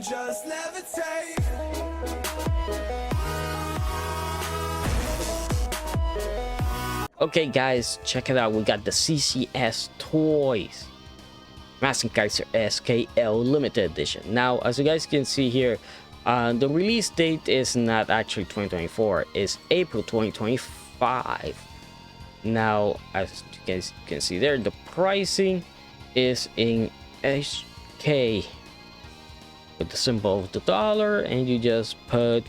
just levitate. Okay guys, check it out. We got the Ccstoys Kaiser Skl limited edition. Now as you guys can see here, the release date is not actually 2024, it's April 2025. Now as you guys can see there, the pricing is in HK with the symbol of the dollar, and you just put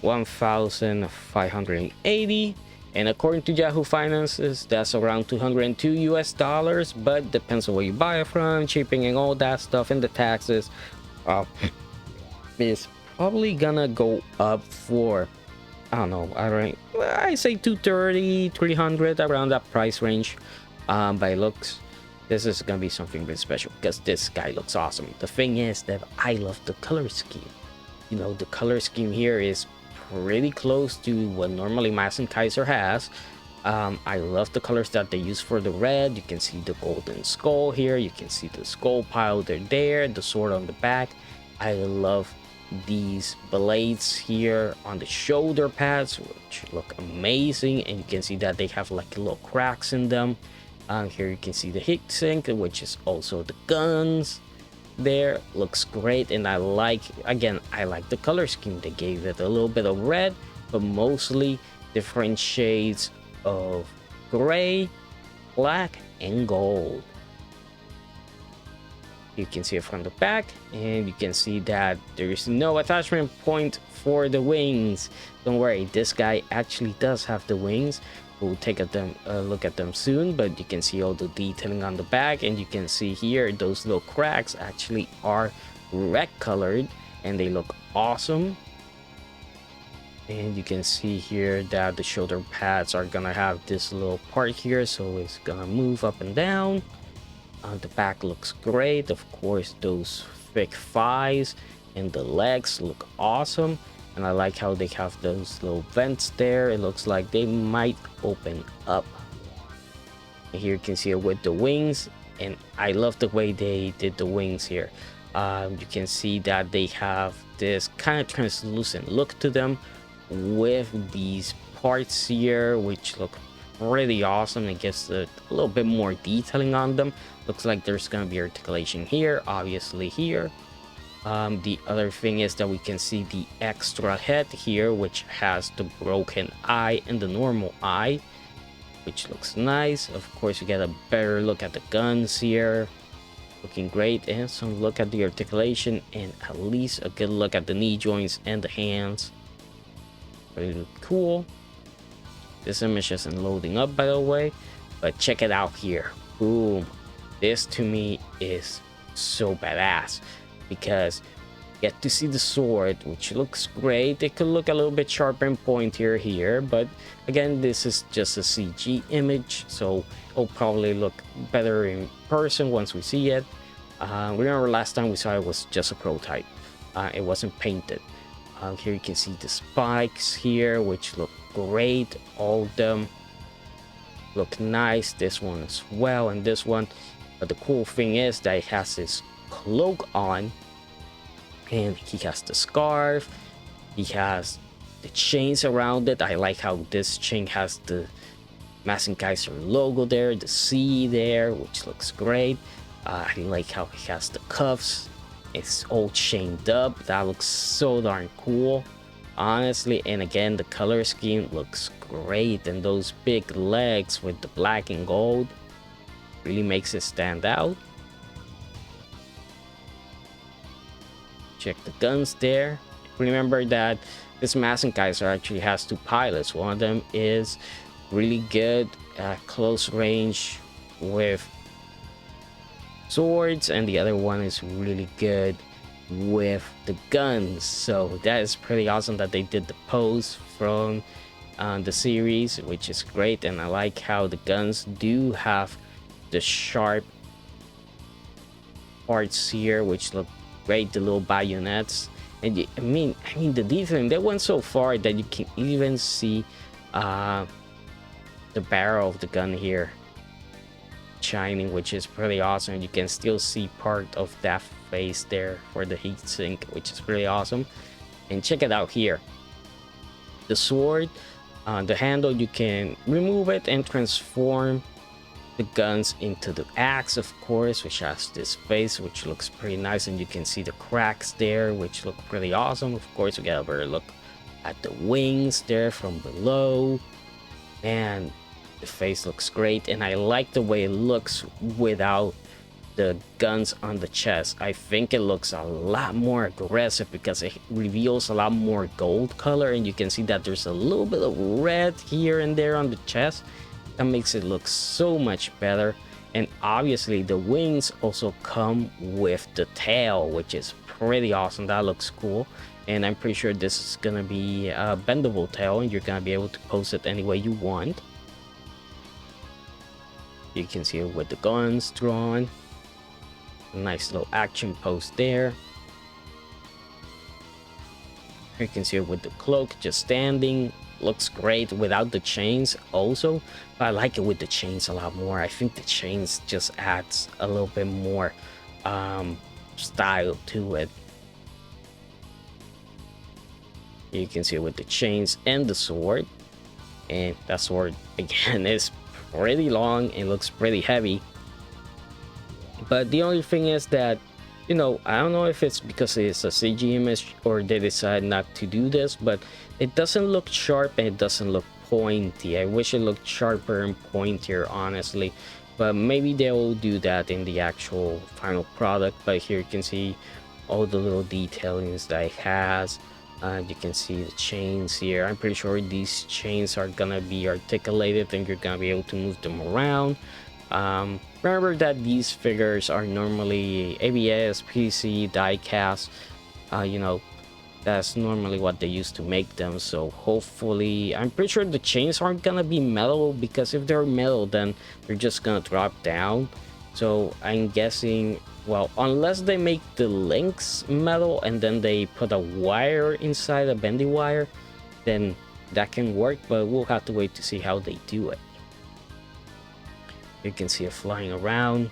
1,580, and according to Yahoo Finances, that's around $202 US, but depends on where you buy it from, shipping and all that stuff, and the taxes. Is probably gonna go up for, I don't know, I say 230, 300, around that price range. By looks, this is gonna be something really special because this guy looks awesome. The thing is that I love the color scheme. You know, the color scheme here is pretty close to what normally Kaiser has. I love the colors that they use for the red. You can see the golden skull here, you can see the skull powder there, the sword on the back. I love these blades here on the shoulder pads, which look amazing, and you can see that they have like little cracks in them. Here you can see the heat sink, which is also the guns there. Looks great, and I like the color scheme. They gave it a little bit of red, but mostly different shades of gray, black, and gold. You can see it from the back, and you can see that there is no attachment point for the wings. Don't worry, this guy actually does have the wings. We'll take a look at them soon, but you can see all the detailing on the back, and you can see here those little cracks actually are red colored, and they look awesome. And you can see here that the shoulder pads are gonna have this little part here, so it's gonna move up and down. The back looks great. Of course, those thick thighs and the legs look awesome, and I like how they have those little vents there. It looks like they might open up. And here you can see it with the wings, and I love the way they did the wings here. You can see that they have this kind of translucent look to them with these parts here, which look really awesome. It gives a little bit more detailing on them. Looks like there's gonna be articulation here, obviously here. The other thing is that we can see the extra head here, which has the broken eye and the normal eye, which looks nice. Of course, you get a better look at the guns here, looking great, and some look at the articulation, and at least a good look at the knee joints and the hands. Really cool. This image isn't loading up, by the way, but check it out here. Boom. This to me is so badass because you get to see the sword, which looks great. It could look a little bit sharper and pointier here, but again, this is just a CG image, so it'll probably look better in person once we see it. Remember last time we saw it was just a prototype. It wasn't painted. Here you can see the spikes here, which look great. All of them look nice. This one as well, and this one. But the cool thing is that it has this cloak on, and he has the scarf. He has the chains around it. I like how this chain has the Kaiser logo there, the C there, which looks great. I like how he has the cuffs. It's all chained up. That looks so darn cool, honestly. And again, the color scheme looks great, and those big legs with the black and gold really makes it stand out. Check the guns there. Remember that this Kaiser actually has two pilots. One of them is really good at close range with swords, and the other one is really good with the guns. So that is pretty awesome that they did the pose from the series, which is great. And I like how the guns do have the sharp parts here, which look great, the little bayonets. And I mean the detailing, they went so far that you can even see the barrel of the gun here, shining, which is pretty awesome. You can still see part of that face there for the heatsink, which is pretty awesome. And check it out here. The sword, the handle, you can remove it and transform the guns into the axe, of course, which has this face which looks pretty nice, and you can see the cracks there which look pretty awesome. Of course, we get a better look at the wings there from below, and the face looks great, and I like the way it looks without the guns on the chest. I think it looks a lot more aggressive because it reveals a lot more gold color, and you can see that there's a little bit of red here and there on the chest. That makes it look so much better. And obviously the wings also come with the tail, which is pretty awesome. That looks cool, and I'm pretty sure this is gonna be a bendable tail, and you're gonna be able to pose it any way you want. You can see it with the guns drawn. Nice little action pose there. You can see it with the cloak just standing. Looks great without the chains also, but I like it with the chains a lot more. I think the chains just adds a little bit more style to it. You can see it with the chains and the sword, and that sword again is pretty long and looks pretty heavy. But the only thing is that, you know, I don't know if it's because it's a CG image or they decide not to do this, but it doesn't look sharp and it doesn't look pointy. I wish it looked sharper and pointier, honestly, but maybe they'll do that in the actual final product. But here you can see all the little detailings that it has. You can see the chains here. I'm pretty sure these chains are gonna be articulated and you're gonna be able to move them around. Remember that these figures are normally ABS, PC, die cast. You know, that's normally what they use to make them. So hopefully, I'm pretty sure the chains aren't gonna be metal, because if they're metal then they're just gonna drop down. So I'm guessing, well, unless they make the links metal and then they put a wire inside, a bendy wire, then that can work, but we'll have to wait to see how they do it. You can see it flying around,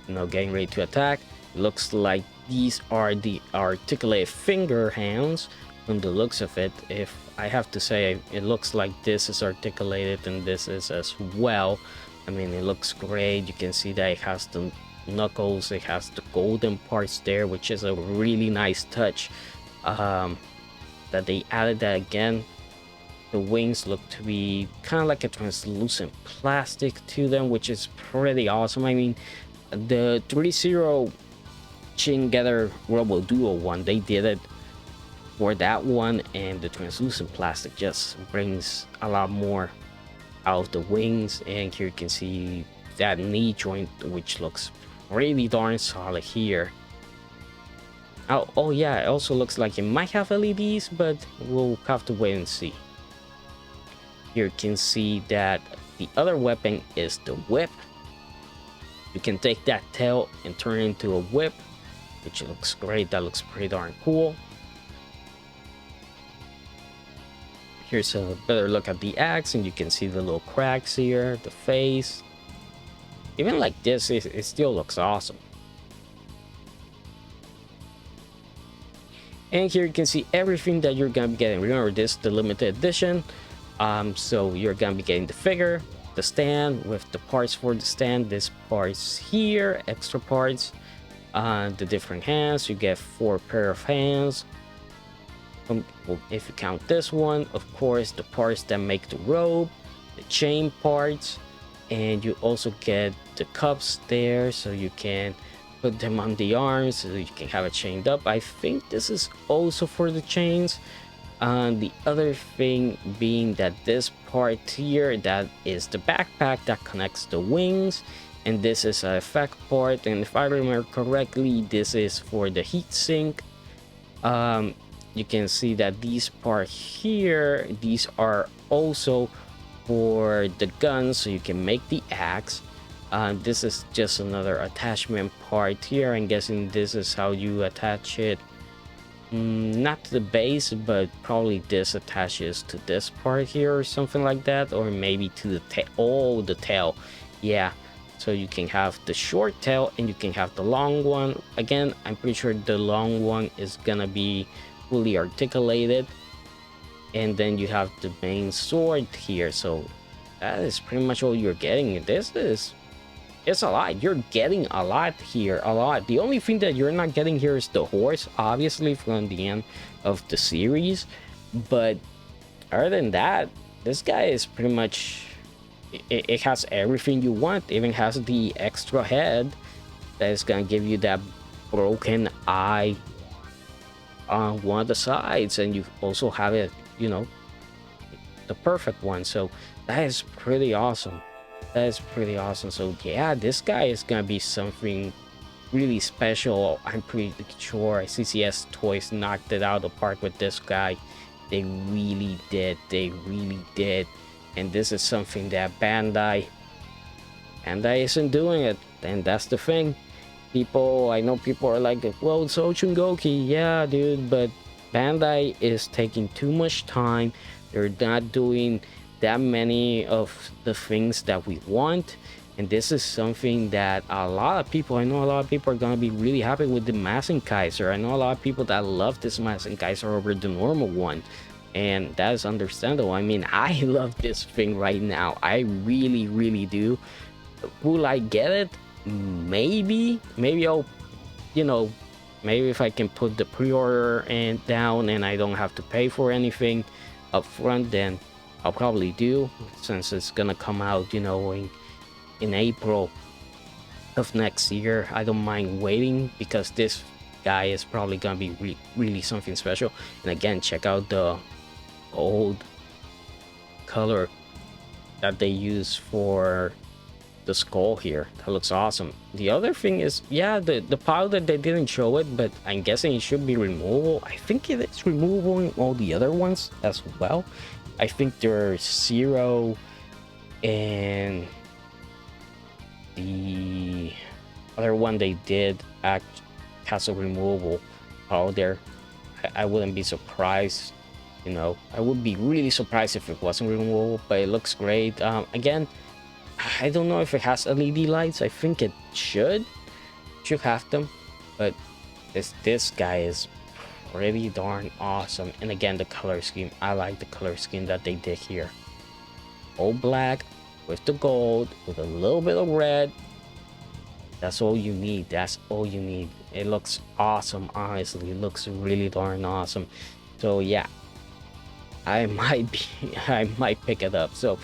you know, getting ready to attack. It looks like these are the articulated finger hands from the looks of it. If I have to say, it looks like this is articulated and this is as well. I mean, it looks great. You can see that it has the knuckles, it has the golden parts there, which is a really nice touch, that they added that again. The wings look to be kind of like a translucent plastic to them, which is pretty awesome. I mean, the 3-0 Shin Getter Robo Duo one, they did it for that one, and the translucent plastic just brings a lot more out of the wings. And here you can see that knee joint, which looks really darn solid here. Oh yeah, it also looks like it might have LEDs, but we'll have to wait and see. Here you can see that the other weapon is the whip. You can take that tail and turn it into a whip, which looks great. That looks pretty darn cool. Here's a better look at the axe, and you can see the little cracks here, the face. Even like this, it still looks awesome. And here you can see everything that you're gonna be getting. Remember, this is the limited edition. So you're gonna be getting the figure, the stand with the parts for the stand, this parts here, extra parts, the different hands. You get 4 pair of hands. Well, if you count this one, of course, the parts that make the robe, the chain parts, and you also get the cups there, so you can put them on the arms so you can have it chained up. I think this is also for the chains. The other thing being that this part here, that is the backpack that connects the wings, and this is an effect part, and if I remember correctly, this is for the heatsink. You can see that these part here, these are also for the gun, so you can make the axe. This is just another attachment part here. I'm guessing this is how you attach it, not to the base, but probably this attaches to this part here or something like that, or maybe to the tail. Oh, the tail, yeah, So you can have the short tail and you can have the long one. Again, I'm pretty sure the long one is gonna be fully articulated, and then you have the main sword here. So that is pretty much all you're getting. It's a lot. You're getting a lot here, a lot. The only thing that you're not getting here is the horse, obviously, from the end of the series. But other than that, this guy is pretty much, it has everything you want. It even has the extra head that is gonna give you that broken eye on one of the sides, and you also have it, you know, the perfect one. So that is pretty awesome. That is pretty awesome. So yeah, this guy is gonna be something really special. I'm pretty sure Ccstoys knocked it out of the park with this guy. They really did. They really did. And this is something that Bandai isn't doing it, and that's the thing. People, I know people are like, well, it's Ochungoki. Yeah, dude, but Bandai is taking too much time. They're not doing that many of the things that we want, and this is something that a lot of people, I know a lot of people are gonna be really happy with the Kaiser. I know a lot of people that love this Kaiser over the normal one, and that is understandable. I mean, I love this thing right now. I really do. Will I get it? Maybe I'll, you know, maybe if I can put the pre-order and down and I don't have to pay for anything up front, then I'll probably do, since it's gonna come out, you know, in April of next year. I don't mind waiting, because this guy is probably gonna be really something special. And again, check out the old color that they use for the skull here. That looks awesome. The other thing is, yeah, the powder, they didn't show it, but I'm guessing it should be removable. I think it is removable in all the other ones as well. I think there's 0, and the other one they did has a removable powder. I wouldn't be surprised, you know, I would be really surprised if it wasn't removable, but it looks great. Again, I don't know if it has LED lights. I think it should have them, but this guy is pretty darn awesome. And again, the color scheme, I like the color scheme that they did here. All black with the gold with a little bit of red. That's all you need. That's all you need. It looks awesome. Honestly, it looks really darn awesome. So yeah, I might pick it up. So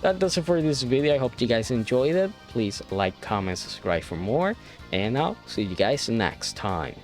that does it for this video. I hope you guys enjoyed it. Please like, comment, subscribe for more, and I'll see you guys next time.